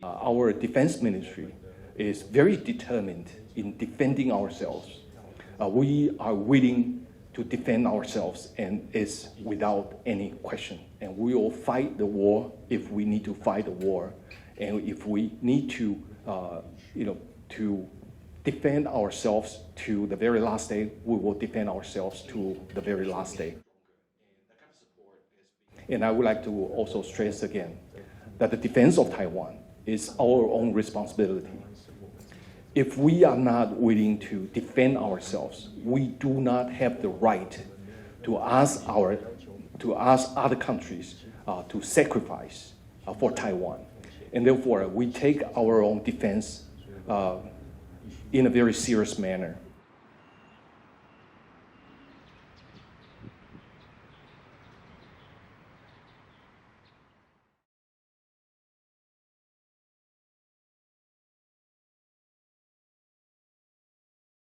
Our defense ministry is very determined in defending ourselves. We are willing to defend ourselves, and it's without any question. And we will fight the war if we need to fight the war, and if we need to, to defend ourselves to the very last day, we will defend ourselves to the very last day. And I would like to also stress again that the defense of Taiwan is our own responsibility. If we are not willing to defend ourselves, we do not have the right to ask other countries to sacrifice for Taiwan. And therefore, we take our own defense in a very serious manner.